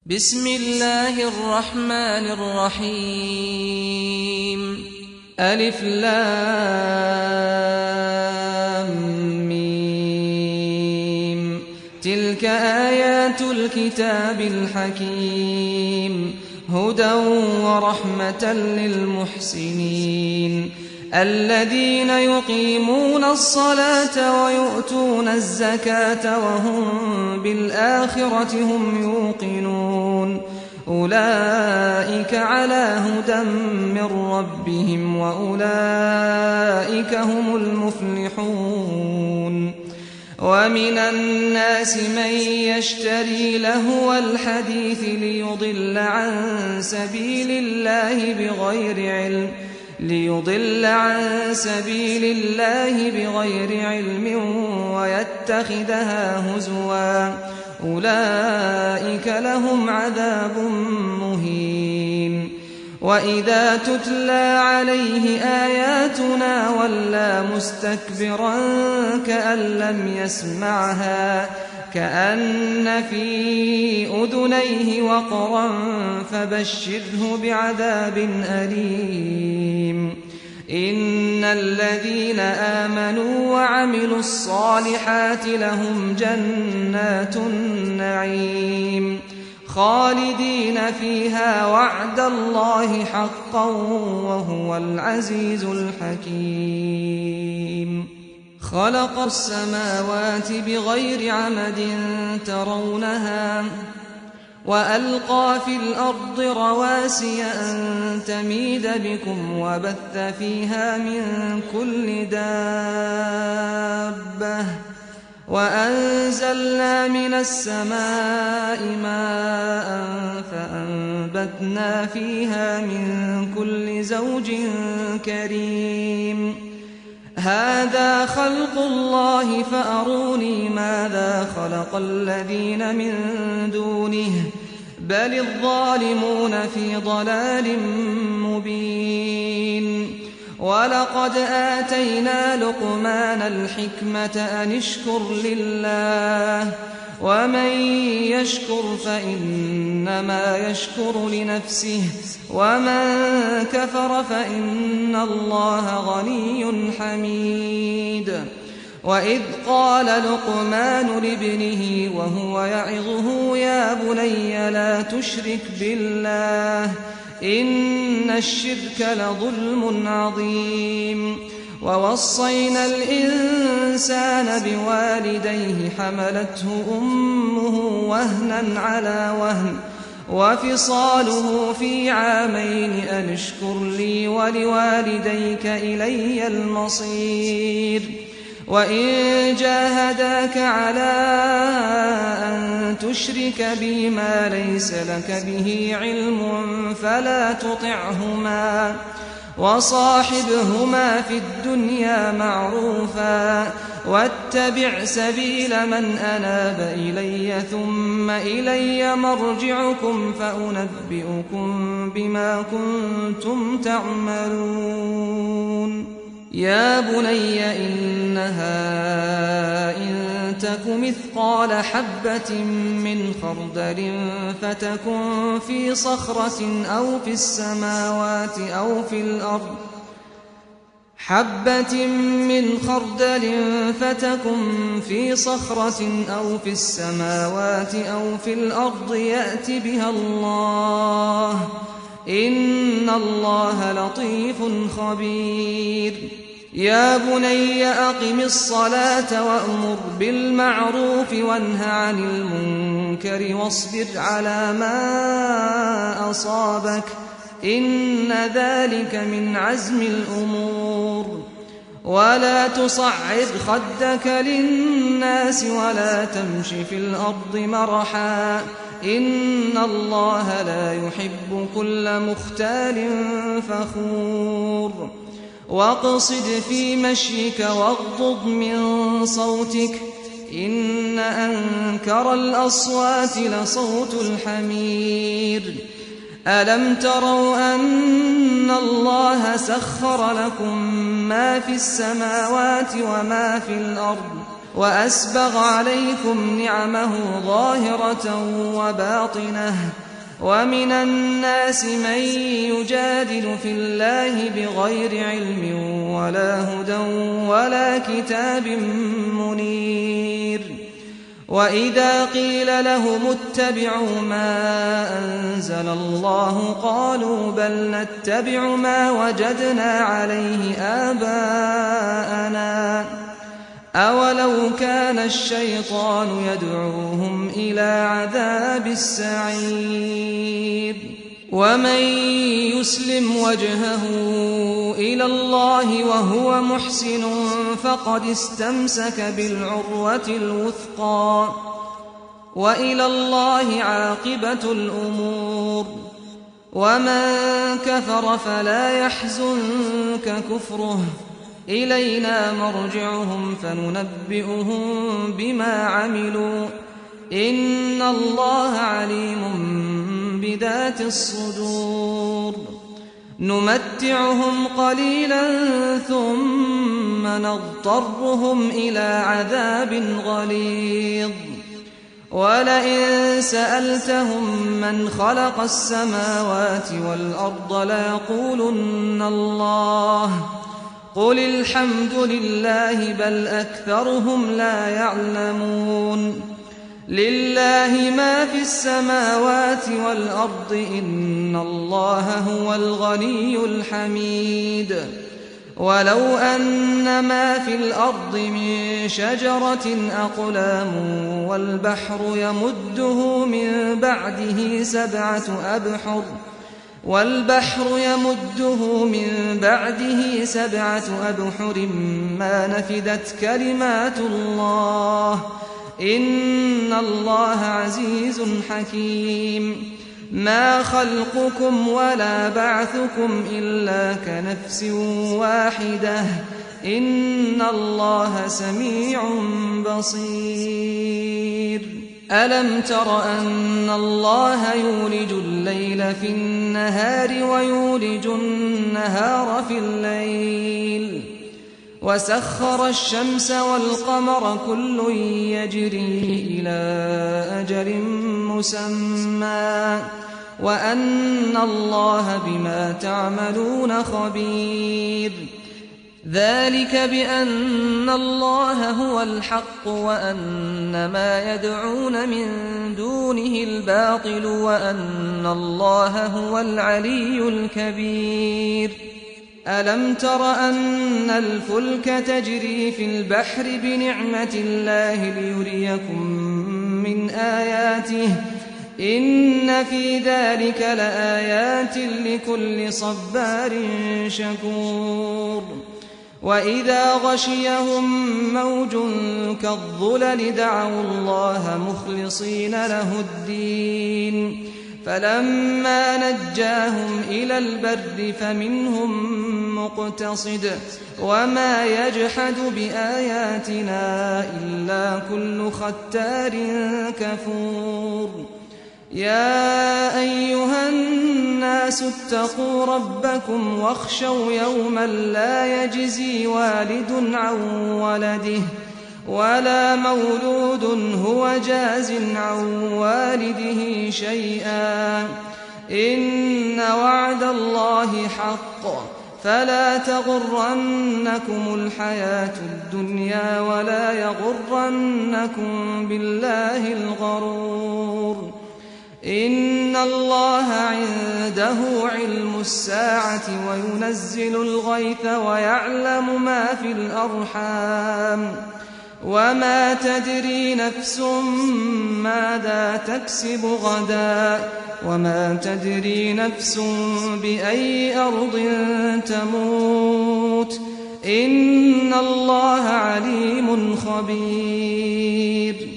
بسم الله الرحمن الرحيم ألف لام ميم تلك آيات الكتاب الحكيم هدى ورحمة للمحسنين الذين يقيمون الصلاة ويؤتون الزكاة وهم بالآخرة هم يوقنون أولئك على هدى من ربهم وأولئك هم المفلحون ومن الناس من يشتري لهو الحديث ليضل عن سبيل الله بغير علم ويتخذها هزوا أولئك لهم عذاب مهين وإذا تتلى عليه آياتنا ولى مستكبرا كأن لم يسمعها كأن في أذنيه وقرا فبشره بعذاب أليم إن الذين آمنوا وعملوا الصالحات لهم جنات النعيم خالدين فيها وعد الله حقا وهو العزيز الحكيم خلق السماوات بغير عمد ترونها وألقى في الأرض رواسي أن تميد بكم وبث فيها من كل دابة وأنزلنا من السماء ماء فأنبتنا فيها من كل زوج كريم هذا خلق الله فأروني ماذا خلق الذين من دونه بل الظالمون في ضلال مبين ولقد آتينا لقمان الحكمة أن اشكر لله ومن يشكر فإنما يشكر لنفسه ومن كفر فإن الله غني حميد وإذ قال لقمان لابنه وهو يعظه يا بني لا تشرك بالله إن الشرك لظلم عظيم ووصينا الإنسان بوالديه حملته أمه وهنا على وهن وفصاله في عامين أن اشكر لي ولوالديك إلي المصير وإن جاهداك على أن تشرك بي ما ليس لك به علم فلا تطعهما وصاحبهما في الدنيا معروفا واتبع سبيل من أناب إلي ثم إلي مرجعكم فأنبئكم بما كنتم تعملون يا بني إنها إن تك مثقال حبة من خردل فتكن في صخرة أو في السماوات أو في الأرض حبة من خردل فتكن في صخرة أو في السماوات أو في الأرض يأت بها الله إن الله لطيف خبير يا بني أقم الصلاة وأمر بالمعروف وانه عن المنكر واصبر على ما أصابك إن ذلك من عزم الأمور ولا تصعد خدك للناس ولا تمش في الأرض مرحا إن الله لا يحب كل مختال فخور واقصد في مشيك واغضض من صوتك إن أنكر الأصوات لصوت الحمير ألم تروا أن الله سخر لكم ما في السماوات وما في الأرض وأسبغ عليكم نعمه ظاهرة وباطنة ومن الناس من يجادل في الله بغير علم ولا هدى ولا كتاب منير وإذا قيل لهم اتبعوا ما أنزل الله قالوا بل نتبع ما وجدنا عليه آباءنا أولو كان الشيطان يدعوهم إلى عذاب السعير ومن يسلم وجهه إلى الله وهو محسن فقد استمسك بالعروة الوثقى وإلى الله عاقبة الأمور ومن كفر فلا يحزنك كفره إلينا مرجعهم فننبئهم بما عملوا إن الله عليم بذات الصدور نمتعهم قليلا ثم نضطرهم إلى عذاب غليظ ولئن سألتهم من خلق السماوات والأرض ليقولن الله قل الحمد لله بل أكثرهم لا يعلمون لله ما في السماوات والأرض إن الله هو الغني الحميد ولو أن ما في الأرض من شجرة أقلام والبحر يمده من بعده سبعة أبحر ما نفدت كلمات الله إن الله عزيز حكيم ما خلقكم ولا بعثكم إلا كنفس واحدة إن الله سميع بصير ألم تر أن الله يولج الليل في النهار ويولج النهار في الليل وسخر الشمس والقمر كل يجري إلى أجل مسمى وأن الله بما تعملون خبير ذلك بأن الله هو الحق وأن ما يدعون من دونه الباطل وأن الله هو العلي الكبير ألم تر أن الفلك تجري في البحر بنعمة الله ليريكم من آياته إن في ذلك لآيات لكل صبار شكور وإذا غشيهم موج كالظلل دعوا الله مخلصين له الدين فلما نجاهم إلى البر فمنهم مقتصد وما يجحد بآياتنا إلا كل ختار كفور يا أيها الناس اتقوا ربكم واخشوا يوما لا يجزي والد عن ولده ولا مولود هو جاز عن والده شيئا إن وعد الله حق فلا تغرنكم الحياة الدنيا ولا يغرنكم بالله الغرور إن الله عنده علم الساعة وينزل الغيث ويعلم ما في الأرحام وما تدري نفس ماذا تكسب غدا وما تدري نفس بأي أرض تموت إن الله عليم خبير